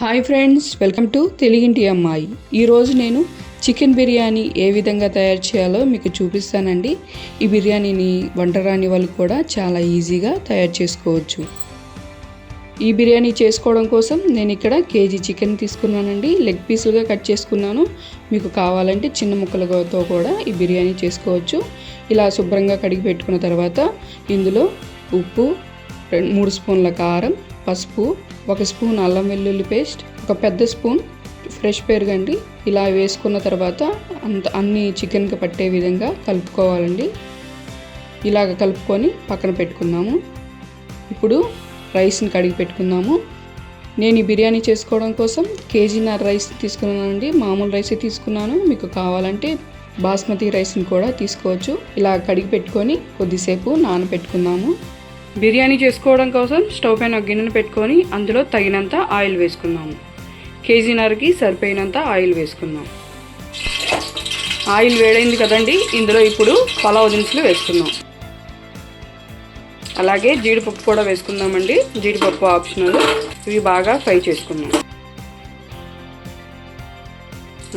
Hi friends, welcome to తెలుగింటి అమ్మాయి. ఈరోజు నేను చికెన్ బిర్యానీ ఏ విధంగా తయారు చేయాలో మీకు చూపిస్తానండి. ఈ బిర్యానీని వంట రాని వాళ్ళు కూడా చాలా ఈజీగా తయారు చేసుకోవచ్చు. ఈ బిర్యానీ చేసుకోవడం కోసం నేను ఇక్కడ కేజీ చికెన్ తీసుకున్నానండి. లెగ్ పీసులుగా కట్ చేసుకున్నాను. మీకు కావాలంటే చిన్న ముక్కలతో కూడా ఈ బిర్యానీ చేసుకోవచ్చు. ఇలా శుభ్రంగా కడిగి పెట్టుకున్న తర్వాత ఇందులో ఉప్పు, 3 స్పూన్ల కారం, పసుపు, 1 స్పూన్ అల్లం వెల్లుల్లి పేస్ట్, ఒక పెద్ద స్పూన్ ఫ్రెష్ పెరుగండి. ఇలా వేసుకున్న తర్వాత అన్ని చికెన్కి పట్టే విధంగా కలుపుకోవాలండి. ఇలాగ కలుపుకొని పక్కన పెట్టుకుందాము. ఇప్పుడు రైస్ని కడిగి పెట్టుకుందాము. నేను ఈ బిర్యానీ చేసుకోవడం కోసం కేజీన్నర రైస్ తీసుకున్నానండి. మామూలు రైసే తీసుకున్నాను. మీకు కావాలంటే బాస్మతి రైస్ని కూడా తీసుకోవచ్చు. ఇలా కడిగి పెట్టుకొని కొద్దిసేపు నానబెట్టుకుందాము. బిర్యానీ చేసుకోవడం కోసం స్టవ్ పైన గిన్నెను పెట్టుకొని అందులో తగినంత ఆయిల్ వేసుకుందాము. కేజీన్నరకి సరిపోయినంత ఆయిల్ వేసుకుందాం. ఆయిల్ వేడైంది కదండి, ఇందులో ఇప్పుడు పలావ్ దినుసులు వేసుకుందాం. అలాగే జీడిపప్పు కూడా వేసుకుందామండి. జీడిపప్పు ఆప్షనల్. ఇవి బాగా ఫ్రై చేసుకుందాం.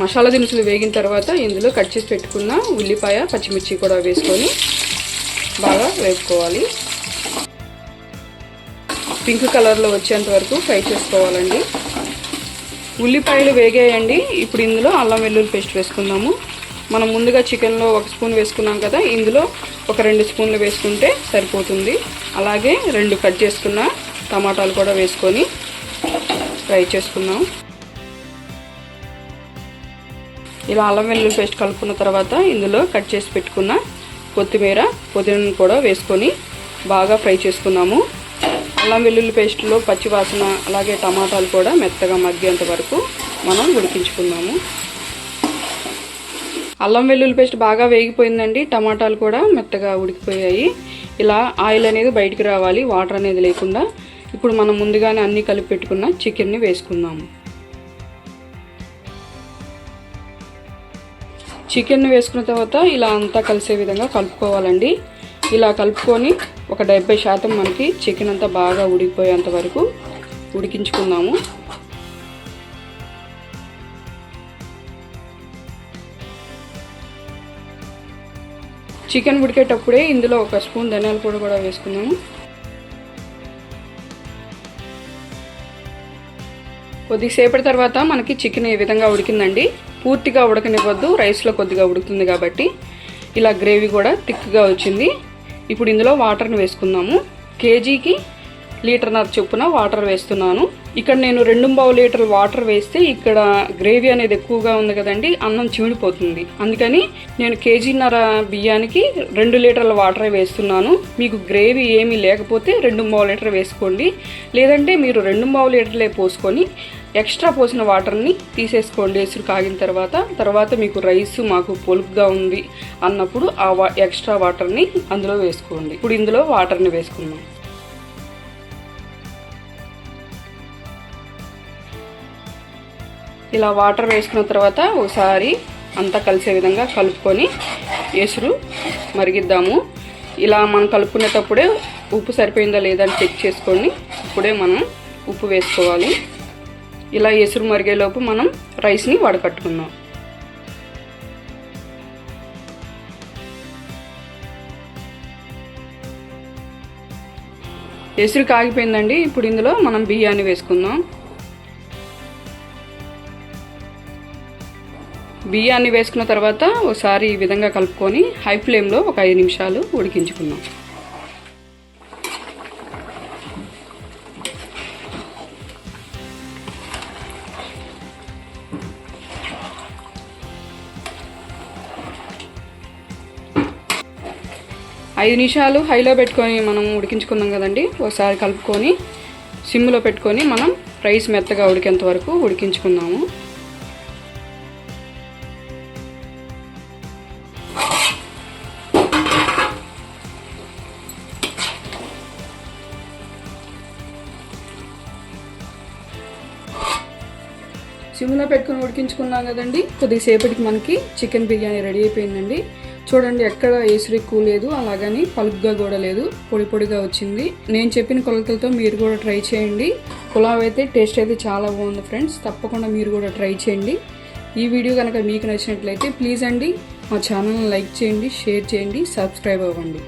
మసాలా దినుసులు వేగిన తర్వాత ఇందులో కట్ చేసి పెట్టుకున్న ఉల్లిపాయ, పచ్చిమిర్చి కూడా వేసుకొని బాగా వేపుకోవాలి. పింక్ కలర్లో వచ్చేంత వరకు ఫ్రై చేసుకోవాలండి. ఉల్లిపాయలు వేగాయండి. ఇప్పుడు ఇందులో అల్లం వెల్లుల్లి పేస్ట్ వేసుకుందాము. మనం ముందుగా చికెన్లో 1 స్పూన్ వేసుకున్నాం కదా, ఇందులో ఒక 2 స్పూన్లు వేసుకుంటే సరిపోతుంది. అలాగే 2 కట్ చేసుకున్న టమాటాలు కూడా వేసుకొని ఫ్రై చేసుకుందాం. ఇలా అల్లం వెల్లుల్లి పేస్ట్ కలుపుకున్న తర్వాత ఇందులో కట్ చేసి పెట్టుకున్న కొత్తిమీర, పుదీనాను కూడా వేసుకొని బాగా ఫ్రై చేసుకున్నాము. అల్లం వెల్లుల్లి పేస్ట్లో పచ్చి వాసన, అలాగే టమాటాలు కూడా మెత్తగా మగ్గేంత వరకు మనం ఉడికించుకుందాము. అల్లం వెల్లుల్లి పేస్ట్ బాగా వేగిపోయిందండి. టమాటాలు కూడా మెత్తగా ఉడికిపోయాయి. ఇలా ఆయిల్ అనేది బయటికి రావాలి, వాటర్ అనేది లేకుండా. ఇప్పుడు మనం ముందుగానే అన్నీ కలిపి పెట్టుకున్న చికెన్ని వేసుకుందాము. చికెన్ని వేసుకున్న తర్వాత ఇలా అంతా కలిసే విధంగా కలుపుకోవాలండి. ఇలా కలుపుకొని ఒక 70% మనకి చికెన్ అంతా బాగా ఉడికిపోయేంత వరకు ఉడికించుకుందాము. చికెన్ ఉడికేటప్పుడే ఇందులో 1 స్పూన్ ధనియాల పొడి కూడా వేసుకున్నాము. కొద్దిసేపటి తర్వాత మనకి చికెన్ ఈ విధంగా ఉడికిందండి. పూర్తిగా ఉడకనివ్వద్దు, రైస్లో కొద్దిగా ఉడుకుతుంది కాబట్టి. ఇలా గ్రేవీ కూడా థిక్గా వచ్చింది. ఇప్పుడు ఇందులో వాటర్ని వేసుకుందాము. కేజీకి 1.5 లీటర్ చొప్పున వాటర్ వేస్తున్నాను. ఇక్కడ నేను 2 లీటర్ వాటర్ వేస్తే ఇక్కడ గ్రేవీ అనేది ఎక్కువగా ఉంది కదండి, అన్నం చిమిడిపోతుంది. అందుకని నేను కేజీన్నర బియ్యానికి 2 లీటర్ల వాటరే వేస్తున్నాను. మీకు గ్రేవీ ఏమీ లేకపోతే 2 లీటర్ వేసుకోండి. లేదంటే మీరు 2 లీటర్లే పోసుకొని ఎక్స్ట్రా పోసిన వాటర్ని తీసేసుకోండి. ఎసురు కాగిన తర్వాత మీకు రైస్ మాకు పొలుపుగా ఉంది అన్నప్పుడు ఆ ఎక్స్ట్రా వాటర్ని అందులో వేసుకోండి. ఇప్పుడు ఇందులో వాటర్ని వేసుకుందాం. ఇలా వాటర్ వేసుకున్న తర్వాత ఒకసారి అంతా కలిసే విధంగా కలుపుకొని ఎసురు మరిగిద్దాము. ఇలా మనం కలుపుకునేటప్పుడే ఉప్పు సరిపోయిందా లేదా అని చెక్ చేసుకోండి. ఇప్పుడే మనం ఉప్పు వేసుకోవాలి. ఇలా ఎసురు మరిగేలోపు మనం రైస్ని వడకట్టుకుందాం. ఎసురు కాగిపోయిందండి. ఇప్పుడు ఇందులో మనం బియ్యాన్ని వేసుకుందాం. బియ్యాన్ని వేసుకున్న తర్వాత ఒకసారి ఈ విధంగా కలుపుకొని హై ఫ్లేమ్లో ఒక 5 నిమిషాలు ఉడికించుకుందాం. ఐదు నిమిషాలు హైలో పెట్టుకొని మనం ఉడికించుకుందాం కదండి. ఒకసారి కలుపుకొని సిమ్లో పెట్టుకొని మనం రైస్ మెత్తగా ఉడికేంత వరకు ఉడికించుకుందాము. సిమ్లో పెట్టుకొని ఉడికించుకున్నాం కదండి. కొద్దిసేపటికి మనకి చికెన్ బిర్యానీ రెడీ అయిపోయిందండి. చూడండి ఎక్కడ ఎసురు ఎక్కువ లేదు, అలాగని పలుగ్గా కూడా లేదు, పొడి పొడిగా వచ్చింది. నేను చెప్పిన కొలతలతో మీరు కూడా ట్రై చేయండి. పులావ్ అయితే టేస్ట్ అయితే చాలా బాగుంది ఫ్రెండ్స్. తప్పకుండా మీరు కూడా ట్రై చేయండి. ఈ వీడియో కనుక మీకు నచ్చినట్లయితే ప్లీజ్ అండి మా ఛానల్ని లైక్ చేయండి, షేర్ చేయండి, సబ్స్క్రైబ్ అవ్వండి.